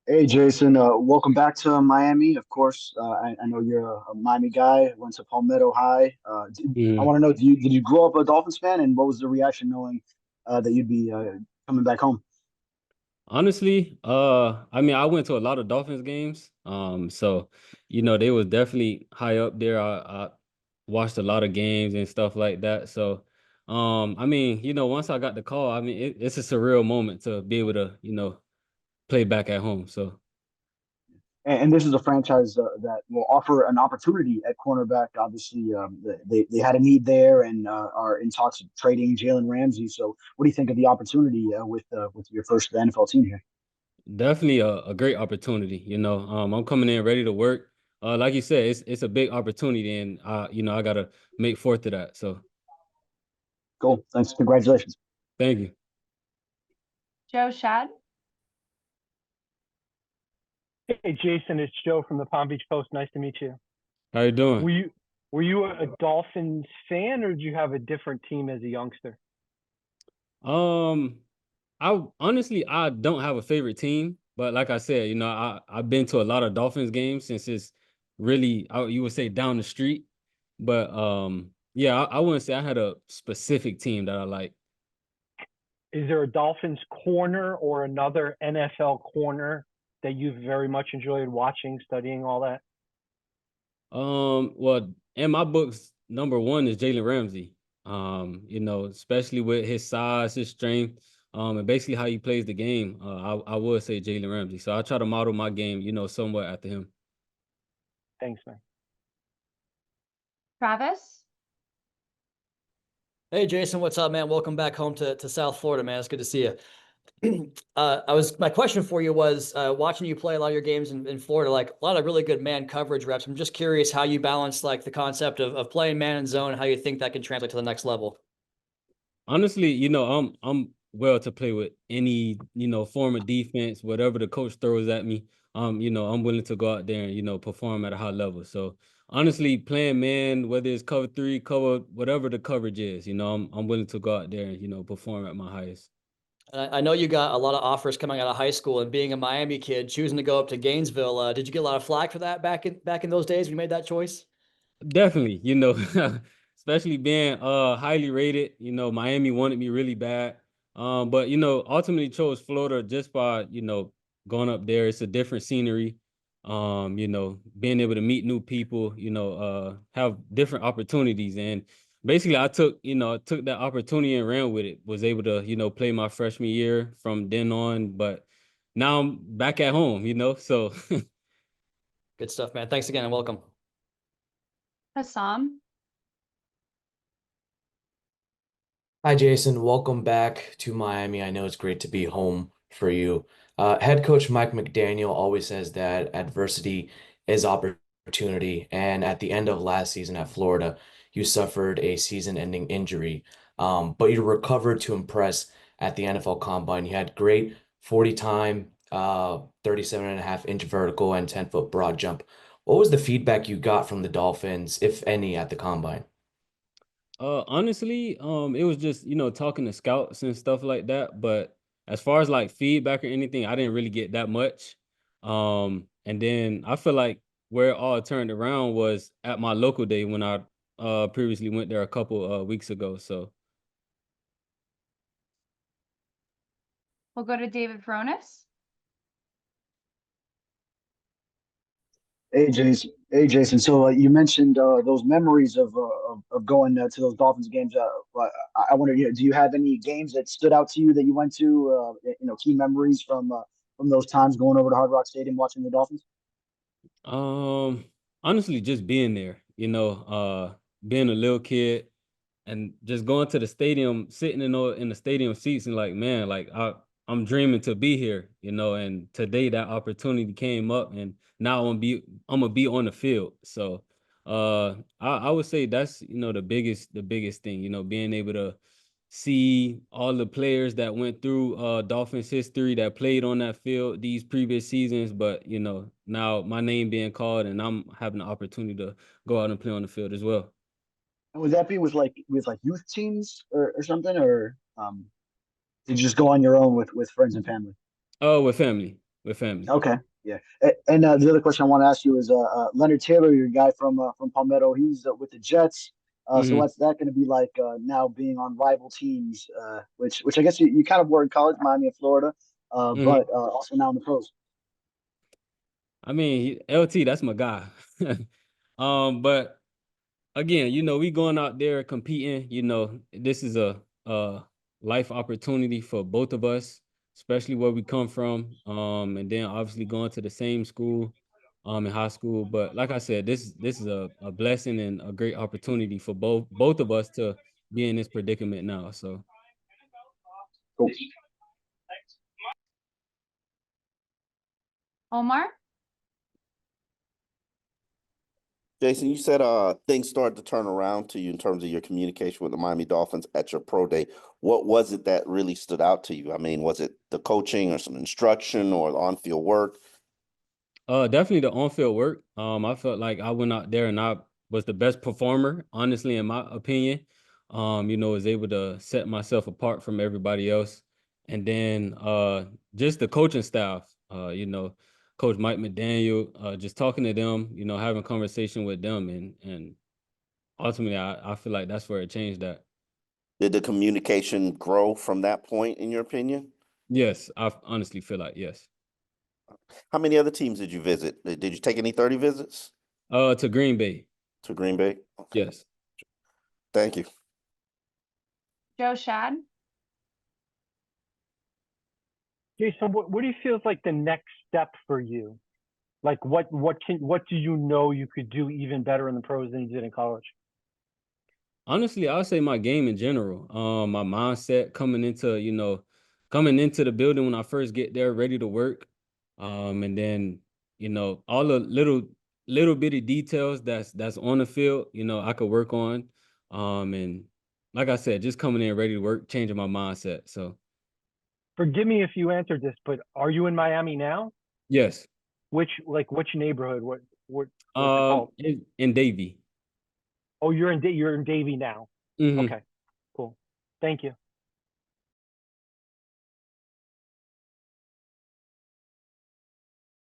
Hey Jason, welcome back to Miami. Of course, I know you're a Miami guy. Went to Palmetto High. I Mm. want to know, did you grow up a Dolphins fan, and what was the reaction knowing that you'd be coming back home? Honestly, I mean, I went to a lot of Dolphins games. So they was definitely high up there. I watched a lot of games and stuff like that. So, I mean, once I got the call, I mean, it's a surreal moment to be able to, play back at home. So And this is a franchise that will offer an opportunity at cornerback. Obviously, they had a need there and are in talks of trading Jaylen Ramsey. So, what do you think of the opportunity with your first NFL team here? definitely a great opportunity. I'm coming in ready to work. Like you said, it's a big opportunity, and I gotta make forth of that. So Cool. Thanks. Congratulations. thank you. Joe Shad. Hey, Jason, it's Joe from the Palm Beach Post. Nice to meet you. How you doing? Were you were you a Dolphins fan, or did you have a different team as a youngster? Um, I don't have a favorite team, but like I said, I've been to a lot of Dolphins games since it's really you would say down the street. But yeah, I wouldn't say I had a specific team that I like. Is there a Dolphins corner or another NFL corner that you've very much enjoyed watching, studying, all that? Well, in my books, number one is Jaylen Ramsey. Especially with his size, his strength, and basically how he plays the game. I would say Jaylen Ramsey. So I try to model my game, somewhat after him. Thanks, man. Travis. Hey Jason, what's up, man? Welcome back home to South Florida, man. It's good to see you. My question for you was watching you play a lot of your games in Florida, like a lot of really good man coverage reps. I'm just curious how you balance like the concept of playing man and zone, and how you think that can translate to the next level. Honestly, I'm well to play with any, form of defense, whatever the coach throws at me. I'm willing to go out there and, perform at a high level. So honestly, playing man, whether it's cover three, cover whatever the coverage is, I'm willing to go out there and, perform at my highest. And I know you got a lot of offers coming out of high school, and being a Miami kid, choosing to go up to Gainesville. Did you get a lot of flack for that back in those days when you made that choice? Definitely, especially being highly rated, Miami wanted me really bad. But ultimately chose Florida just by, going up there. It's a different scenery. Being able to meet new people, have different opportunities. And basically I took that opportunity and ran with it. Was able to, play my freshman year from then on, but now I'm back at home, so Good stuff, man. Thanks again and welcome. Hassam. Hi, Jason. Welcome back to Miami. I know it's great to be home for you. Head coach Mike McDaniel always says that adversity is opportunity. And at the end of last season at Florida, you suffered a season-ending injury, but you recovered to impress at the NFL Combine. You had great 40 time, 37.5-inch vertical and 10-foot broad jump. What was the feedback you got from the Dolphins, if any, at the Combine? Honestly, it was just, talking to scouts and stuff like that. But as far as like feedback or anything, I didn't really get that much. And then I feel like where it all turned around was at my local day when I previously went there a couple weeks ago. So We'll go to David Fronis. Hey Jason. So you mentioned those memories of going to those Dolphins games. But I wonder, do you have any games that stood out to you that you went to? Key memories from those times going over to Hard Rock Stadium watching the Dolphins. um honestly just being there, being a little kid and just going to the stadium, sitting in the stadium seats and like, man, like I'm dreaming to be here, and today that opportunity came up and now I'm gonna be on the field. So I would say that's the biggest thing, being able to see all the players that went through Dolphins history that played on that field these previous seasons, but now my name being called and I'm having the opportunity to go out and play on the field as well. And would that be with like youth teams or something, or did you just go on your own with friends and family? Oh, with family. with family. Okay, yeah. And the other question I want to ask you is Leonard Taylor, your guy from Palmetto, he's with the Jets. So Mhm. what's that going to be like now being on rival teams, which I guess you kind of were in college, Miami and Florida, Mhm. but also now in the pros. I mean, LT, that's my guy. But again, we going out there competing. This is a life opportunity for both of us, especially where we come from. And then obviously going to the same school, in high school. But like I said, this is a blessing and a great opportunity for both of us to be in this predicament now. So Cool. Omar? Jason, you said things started to turn around to you in terms of your communication with the Miami Dolphins at your pro day. What was it that really stood out to you? I mean, was it the coaching or some instruction or the on-field work? Definitely the on-field work. I felt like I went out there and I was the best performer, honestly, in my opinion. Was able to set myself apart from everybody else. And then just the coaching staff, Coach Mike McDaniel, just talking to them, having conversation with them, and ultimately I feel like that's where it changed that. Did the communication grow from that point, in your opinion? Yes, I honestly feel like yes. How many other teams did you visit? Did you take any 30 visits To Green Bay. to Green Bay? Okay. Yes. Thank you. Joe Shad? Jason, what do you feel is like the next step for you? Like what do you know you could do even better in the pros than you did in college? Honestly, I'll say my game in general. My mindset coming into the building when I first get there, ready to work. And then, all the little bitty details that's on the field, I could work on. And like I said, just coming in ready to work, changing my mindset. So Forgive me if you answered this, but are you in Miami now? yes. Which neighborhood? What's it called? In Davie. Oh, you're in Davie now. Mhm. Okay, cool. Thank you.